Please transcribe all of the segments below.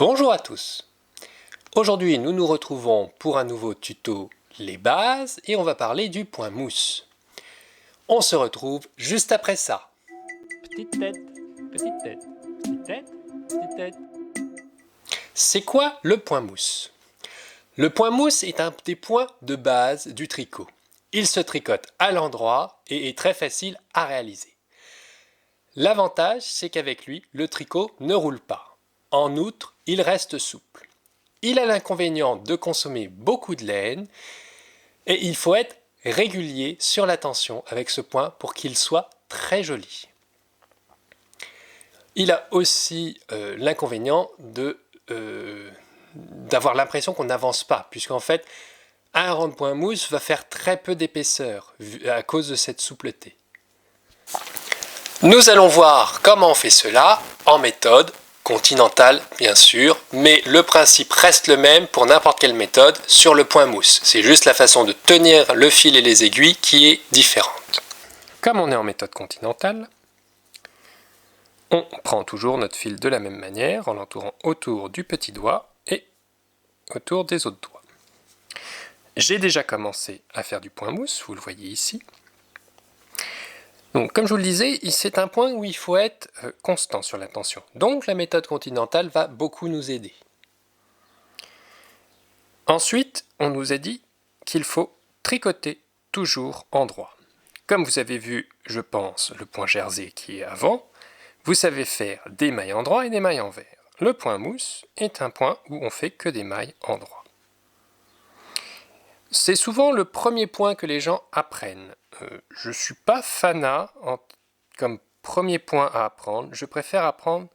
Bonjour à tous. Aujourd'hui, nous nous retrouvons pour un nouveau tuto les bases et on va parler du point mousse. On se retrouve juste après ça. Petite tête, petite tête, petite tête, petite tête. C'est quoi le point mousse? Le point mousse est un des points de base du tricot. Il se tricote à l'endroit et est très facile à réaliser. L'avantage, c'est qu'avec lui, le tricot ne roule pas. En outre, il reste souple. Il a l'inconvénient de consommer beaucoup de laine et il faut être régulier sur la tension avec ce point pour qu'il soit très joli. Il a aussi l'inconvénient d'avoir l'impression qu'on n'avance pas, puisqu'en fait, un rond de point mousse va faire très peu d'épaisseur à cause de cette soupleté. Nous allons voir comment on fait cela en méthode continentale, bien sûr, mais le principe reste le même pour n'importe quelle méthode sur le point mousse. C'est juste la façon de tenir le fil et les aiguilles qui est différente. Comme on est en méthode continentale, on prend toujours notre fil de la même manière en l'entourant autour du petit doigt et autour des autres doigts. J'ai déjà commencé à faire du point mousse, vous le voyez ici. Donc, comme je vous le disais, c'est un point où il faut être constant sur la tension. Donc la méthode continentale va beaucoup nous aider. Ensuite, on nous a dit qu'il faut tricoter toujours en droit. Comme vous avez vu, je pense, le point jersey qui est avant, vous savez faire des mailles en droit et des mailles en vert. Le point mousse est un point où on fait que des mailles en droit. C'est souvent le premier point que les gens apprennent. Je ne suis pas fanat comme premier point à apprendre. Je préfère apprendre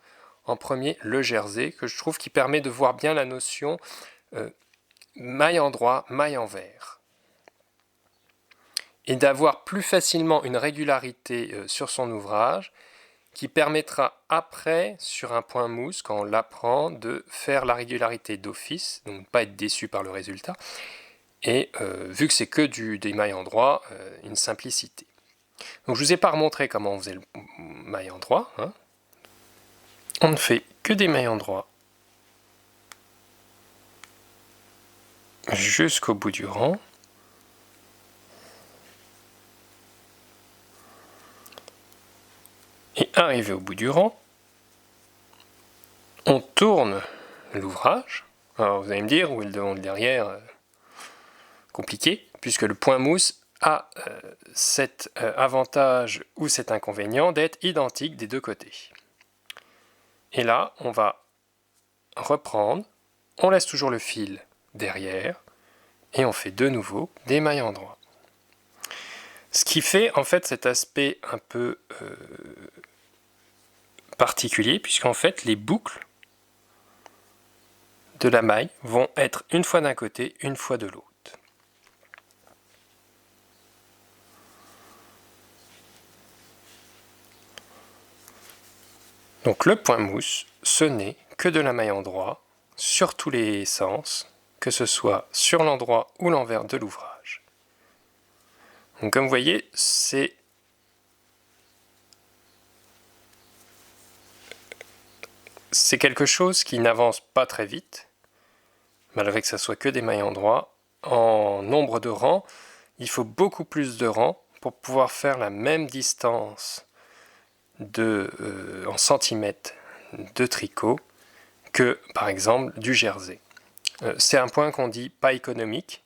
en premier le jersey, que je trouve qui permet de voir bien la notion maille en droit, maille en vert. Et d'avoir plus facilement une régularité sur son ouvrage qui permettra après, sur un point mousse, quand on l'apprend, de faire la régularité d'office, donc ne pas être déçu par le résultat. Et vu que c'est que des mailles en droit, une simplicité. Donc je ne vous ai pas remontré comment on faisait le maille en droit. On ne fait que des mailles en droit jusqu'au bout du rang. Et arrivé au bout du rang, on tourne l'ouvrage. Alors vous allez me dire, où est le devant, le derrière, compliqué, puisque le point mousse a cet avantage ou cet inconvénient d'être identique des deux côtés. Et là, on va reprendre, on laisse toujours le fil derrière, et on fait de nouveau des mailles en droit. Ce qui fait en fait cet aspect un peu particulier, puisqu'en fait les boucles de la maille vont être une fois d'un côté, une fois de l'autre. Donc le point mousse, ce n'est que de la maille en droit, sur tous les sens, que ce soit sur l'endroit ou l'envers de l'ouvrage. Donc comme vous voyez, c'est quelque chose qui n'avance pas très vite, malgré que ça soit que des mailles en droit. En nombre de rangs, il faut beaucoup plus de rangs pour pouvoir faire la même distance en centimètres de tricot que par exemple du jersey. C'est un point qu'on dit pas économique.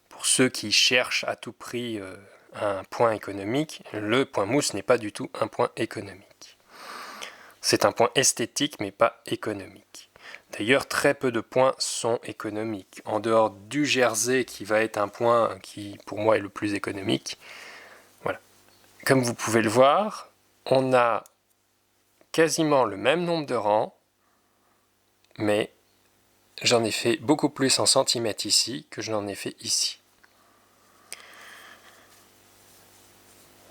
Pour ceux qui cherchent à tout prix un point économique, le point mousse n'est pas du tout un point économique. C'est un point esthétique mais pas économique. D'ailleurs, très peu de points sont économiques. En dehors du jersey qui va être un point qui pour moi est le plus économique. Voilà. Comme vous pouvez le voir, on a quasiment le même nombre de rangs, mais j'en ai fait beaucoup plus en centimètres ici que je n'en ai fait ici.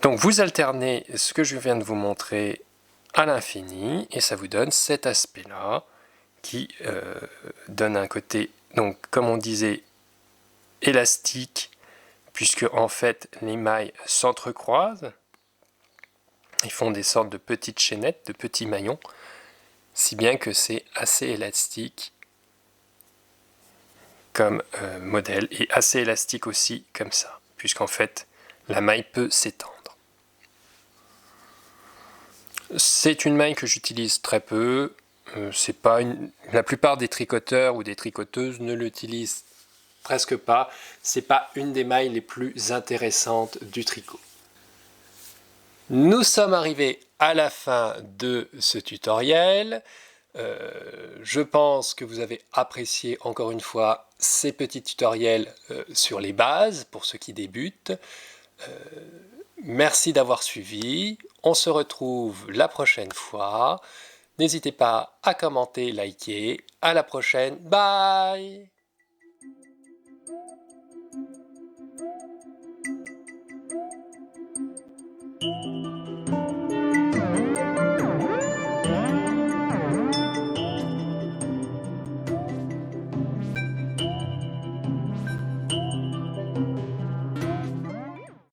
Donc vous alternez ce que je viens de vous montrer à l'infini et ça vous donne cet aspect-là qui donne un côté, donc comme on disait, élastique, puisque en fait les mailles s'entrecroisent. Ils font des sortes de petites chaînettes, de petits maillons si bien que c'est assez élastique comme modèle et assez élastique aussi comme ça, puisqu'en fait la maille peut s'étendre. C'est une maille que j'utilise très peu. La plupart des tricoteurs ou des tricoteuses ne l'utilisent presque pas. C'est pas une des mailles les plus intéressantes du tricot. Nous sommes arrivés à la fin de ce tutoriel. Je pense que vous avez apprécié encore une fois ces petits tutoriels sur les bases pour ceux qui débutent. Merci d'avoir suivi. On se retrouve la prochaine fois. N'hésitez pas à commenter, liker. À la prochaine. Bye!